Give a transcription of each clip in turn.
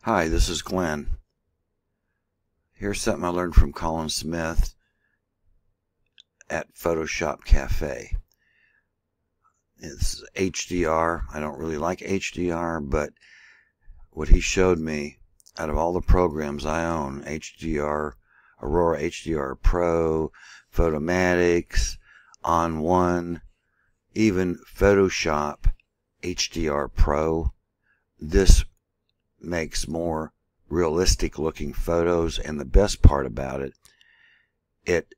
Hi, this is Glenn. Here's something I learned from Colin Smith at Photoshop Cafe. It's HDR. I don't really like HDR, but what he showed me, out of all the programs I own, HDR, Aurora HDR Pro, Photomatics, On One, even Photoshop HDR Pro, this makes more realistic looking photos, and the best part about it,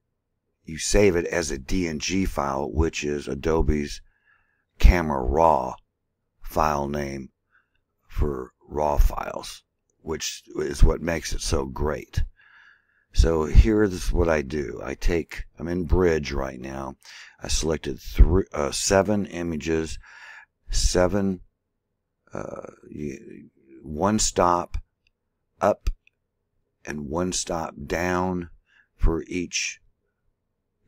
you save it as a DNG file, which is Adobe's Camera Raw file name for RAW files, which is what makes it so great. So here's what I do. I'm in Bridge right now. I selected 7 images, 7 one stop up and one stop down for each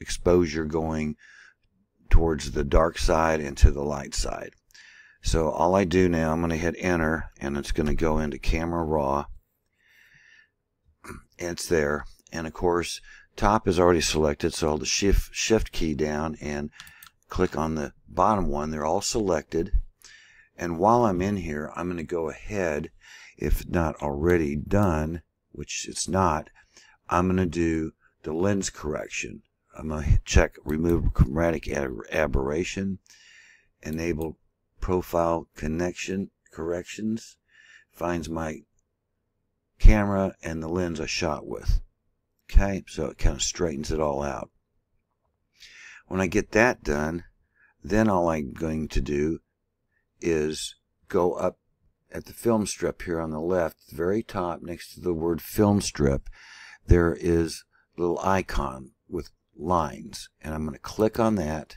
exposure going towards the dark side and to the light side. So all I do now, I'm going to hit enter, and it's going to go into Camera Raw. It's there, and of course top is already selected, so I'll shift key down and click on the bottom one. They're all selected. And while I'm in here, I'm going to go ahead, if not already done, which it's not, I'm going to do the lens correction. I'm going to check remove chromatic aberration, enable profile corrections, finds my camera and the lens I shot with. Okay, so it kind of straightens it all out. When I get that done, then all I'm going to do is go up at the film strip here on the left, the very top next to the word film strip. There is a little icon with lines, and I'm going to click on that,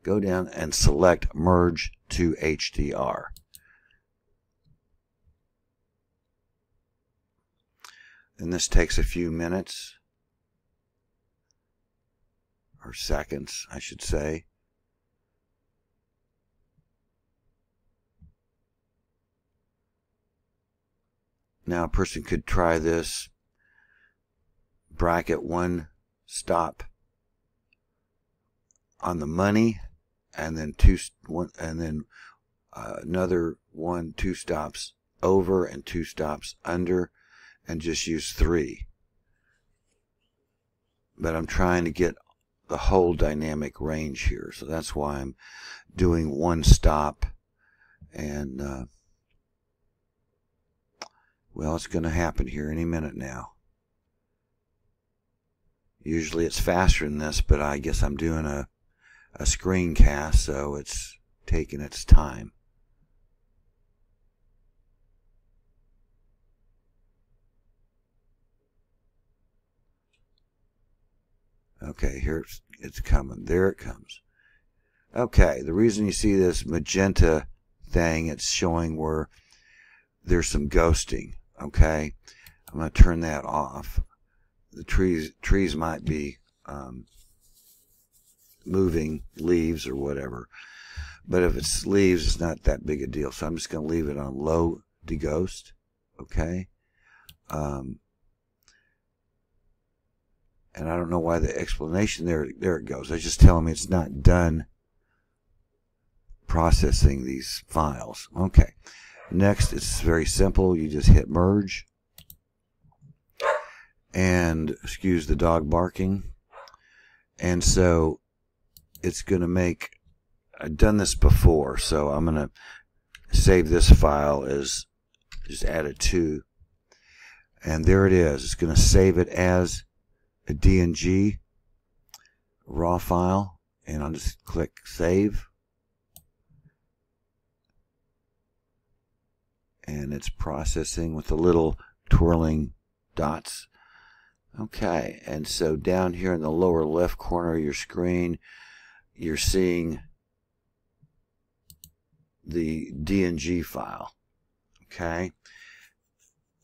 go down and select merge to HDR. And this takes a few minutes or seconds, I should say. Now a person could try this, bracket one stop on the money, and then another 2 stops over and 2 stops under, and just use 3. But I'm trying to get the whole dynamic range here, so that's why I'm doing 1 stop. And well, it's going to happen here any minute now. Usually it's faster than this, but I guess I'm doing a screencast, so it's taking its time. Okay, here it's coming. There it comes. Okay, the reason you see this magenta thing, it's showing where there's some ghosting. Okay, I'm going to turn that off. The trees might be moving leaves or whatever, but if it's leaves, it's not that big a deal. So I'm just going to leave it on low deghost. Okay, and I don't know why the explanation there it goes. It's just telling me it's not done processing these files. Okay. Next, it's very simple. You just hit merge, and excuse the dog barking. And so it's going to make, I've done this before, so I'm going to save this file as, just add it to, and there it is. It's going to save it as a DNG raw file, and I'll just click save. And it's processing with the little twirling dots. Okay, and so down here in the lower left corner of your screen, you're seeing the DNG file. Okay,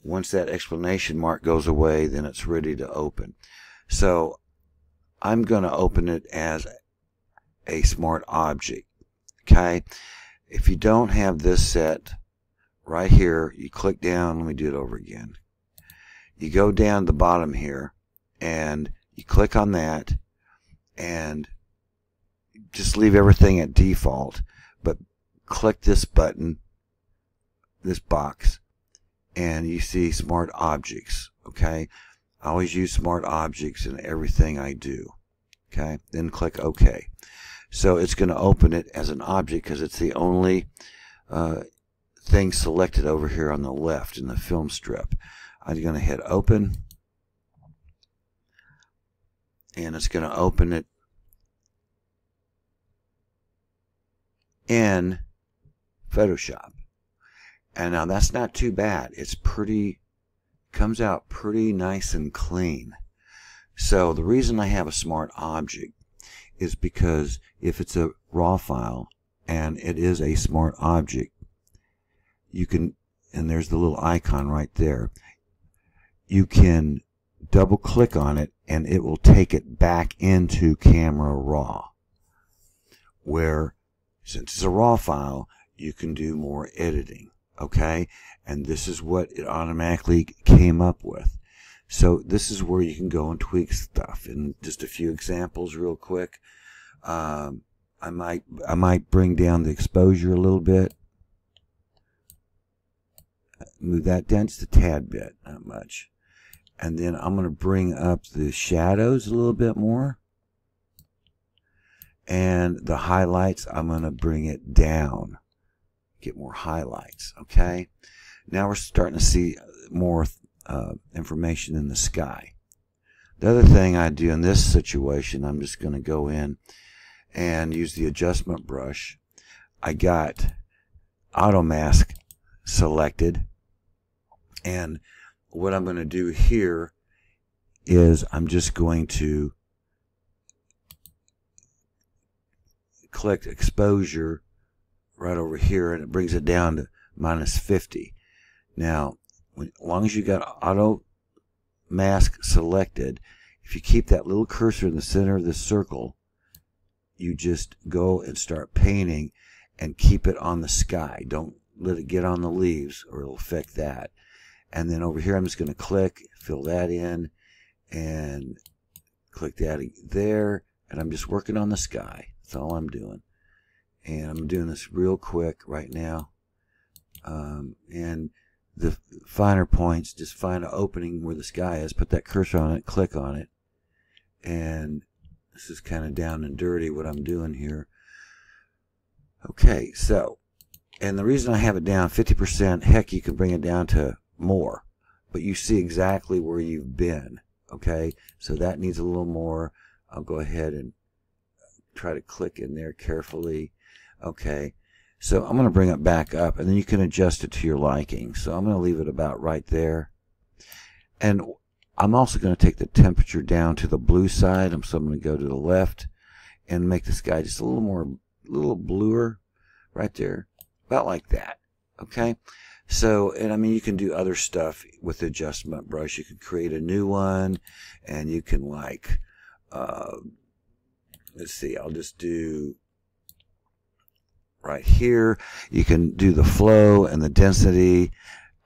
once that exclamation mark goes away, then it's ready to open. So I'm going to open it as a smart object. Okay, if you don't have this set right here, you click down. Let me do it over again. You go down to the bottom here and you click on that and just leave everything at default, but click this button, this box, and you see Smart Objects. Okay, I always use Smart Objects in everything I do. Okay, then click OK. So it's going to open it as an object because it's the only thing selected over here on the left in the film strip. I'm going to hit open, and it's going to open it in Photoshop. And now that's not too bad. It's pretty, comes out pretty nice and clean. So the reason I have a Smart Object is because if it's a RAW file and it is a Smart Object, you can, and there's the little icon right there, you can double click on it and it will take it back into Camera Raw, where since it's a RAW file you can do more editing. Okay, and this is what it automatically came up with. So this is where you can go and tweak stuff. And just a few examples real quick. I might bring down the exposure a little bit. Move that down just a tad bit, not much. And then I'm going to bring up the shadows a little bit more. And the highlights, I'm going to bring it down. Get more highlights. Okay, now we're starting to see more information in the sky. The other thing I do in this situation, I'm just going to go in and use the adjustment brush. I got auto mask selected, and what I'm going to do here is I'm just going to click exposure right over here, and it brings it down to -50. Now, as long as you got auto mask selected, if you keep that little cursor in the center of the circle, you just go and start painting and keep it on the sky. Don't let it get on the leaves or it'll affect that. And then over here, I'm just going to click, fill that in, and click that there, and I'm just working on the sky. That's all I'm doing. And I'm doing this real quick right now. And the finer points, just find an opening where the sky is, put that cursor on it, click on it. And this is kind of down and dirty what I'm doing here. Okay, so, and the reason I have it down 50%, heck, you can bring it down to more. But you see exactly where you've been. Okay, so that needs a little more. I'll go ahead and try to click in there carefully. Okay, so I'm going to bring it back up, and then you can adjust it to your liking. So I'm going to leave it about right there. And I'm also going to take the temperature down to the blue side. So I'm going to go to the left and make the sky just a little bluer right there, about like that. Okay, so, and I mean, you can do other stuff with the adjustment brush. You can create a new one, and you can like, let's see, I'll just do right here. You can do the flow and the density.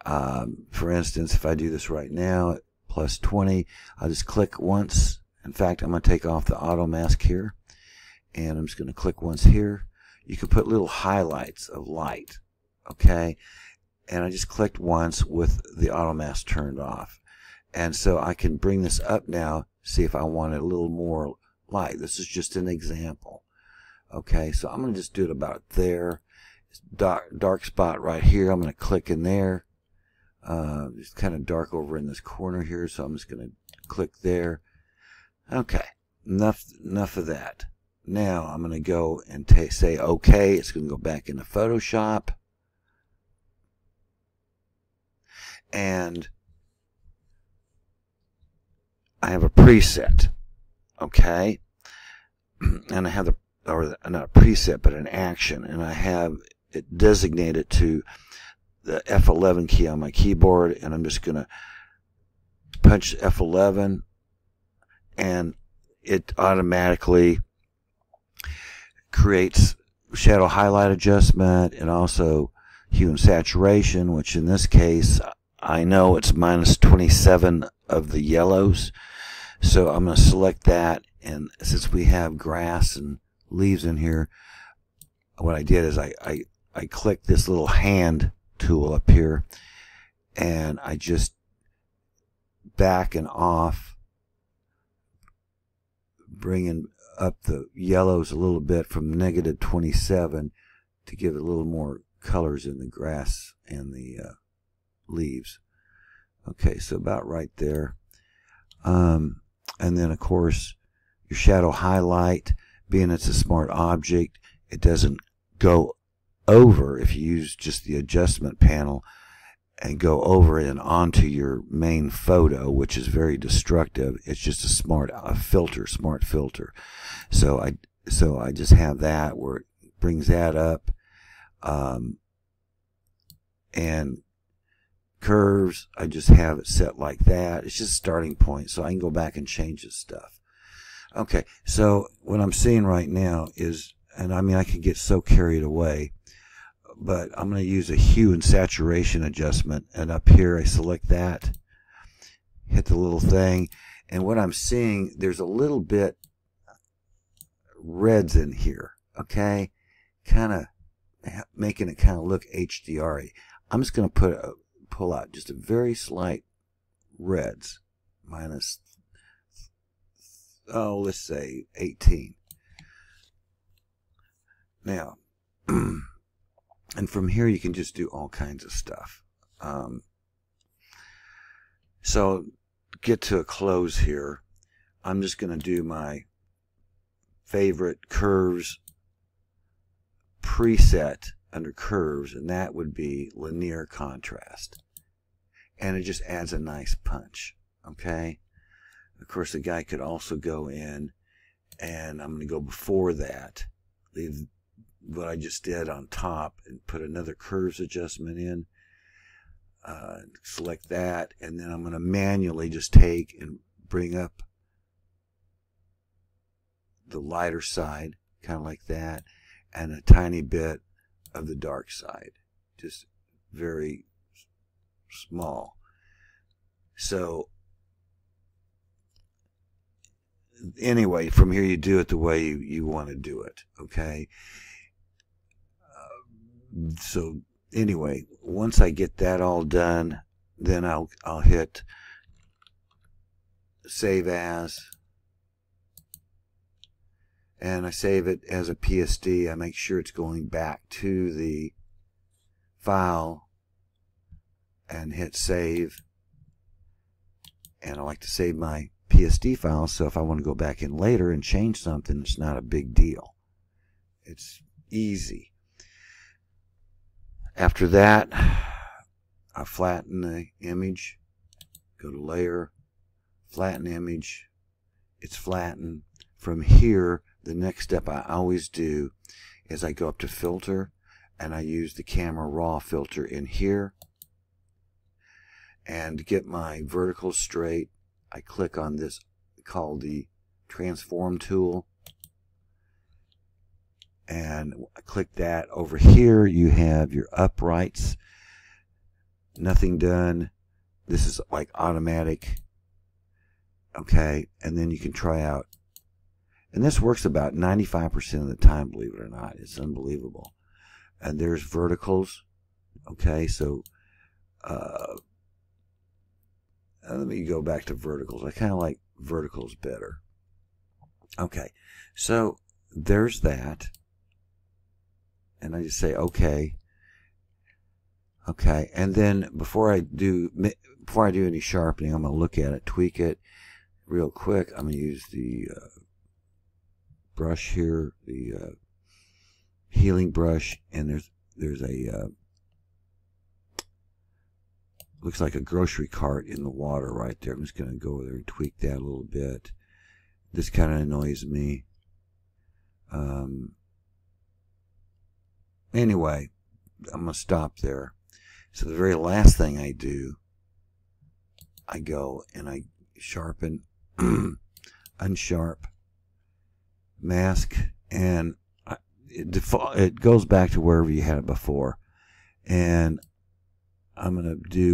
For instance, if I do this right now at +20, I'll just click once. In fact, I'm going to take off the auto mask here, and I'm just going to click once here. You can put little highlights of light. Okay, and I just clicked once with the auto mask turned off, and so I can bring this up now, see if I want it a little more light. This is just an example. Okay, so I'm going to just do it about there. Dark spot right here. I'm going to click in there. It's kind of dark over in this corner here, so I'm just going to click there. Okay, enough of that. Now I'm going to go and say OK. It's going to go back into Photoshop. And I have a preset. Okay, and I have the, or not a preset, but an action, and I have it designated to the F11 key on my keyboard, and I'm just going to punch F11, and it automatically creates shadow highlight adjustment, and also hue and saturation, which in this case I know it's -27 of the yellows. So I'm going to select that, and since we have grass and leaves in here, what I did is I clicked this little hand tool up here, and I just back and off, bringing up the yellows a little bit from -27 to give it a little more colors in the grass and the leaves. Okay, so about right there. And then of course your shadow highlight, being it's a smart object, it doesn't go over if you use just the adjustment panel and go over and onto your main photo, which is very destructive. It's just a smart filter. So I just have that where it brings that up, and curves, I just have it set like that. It's just a starting point, so I can go back and change this stuff. Okay, so what I'm seeing right now is, and I mean I can get so carried away, but I'm going to use a hue and saturation adjustment, and up here I select that, hit the little thing, and what I'm seeing, there's a little bit reds in here, okay, kind of making it kind of look HDR-y. I'm just going to pull out just a very slight reds, minus, oh, let's say 18. Now, and from here you can just do all kinds of stuff. So get to a close here. I'm just going to do my favorite curves preset under curves, and that would be linear contrast, and it just adds a nice punch. Okay, of course the guy could also go in, and I'm going to go before that, leave what I just did on top and put another curves adjustment in, select that, and then I'm going to manually just take and bring up the lighter side, kind of like that, and a tiny bit of the dark side, just very small. So anyway, from here you do it the way you want to do it. Okay, so anyway, once I get that all done, then I'll hit save as, and I save it as a PSD. I make sure it's going back to the file and hit save. And I like to save my PSD file, so if I want to go back in later and change something, it's not a big deal. It's easy. After that, I flatten the image, go to layer, flatten image, it's flattened. From here, the next step I always do is I go up to filter, and I use the Camera Raw filter in here, and to get my vertical straight, I click on this called the transform tool, and I click that. Over here you have your uprights, nothing done. This is like automatic. Okay, and then you can try out, and this works about 95% of the time, believe it or not. It's unbelievable. And there's verticals. Okay, so let me go back to verticals. I kind of like verticals better. Okay, so there's that. And I just say okay. Okay, and then before I do any sharpening, I'm going to look at it, tweak it real quick. I'm going to use the brush here, the healing brush, and there's a looks like a grocery cart in the water right there. I'm just going to go over there and tweak that a little bit. This kind of annoys me. Anyway, I'm going to stop there. So the very last thing I do, I go and I sharpen, unsharp, mask, and it goes back to wherever you had it before. and I'm going to do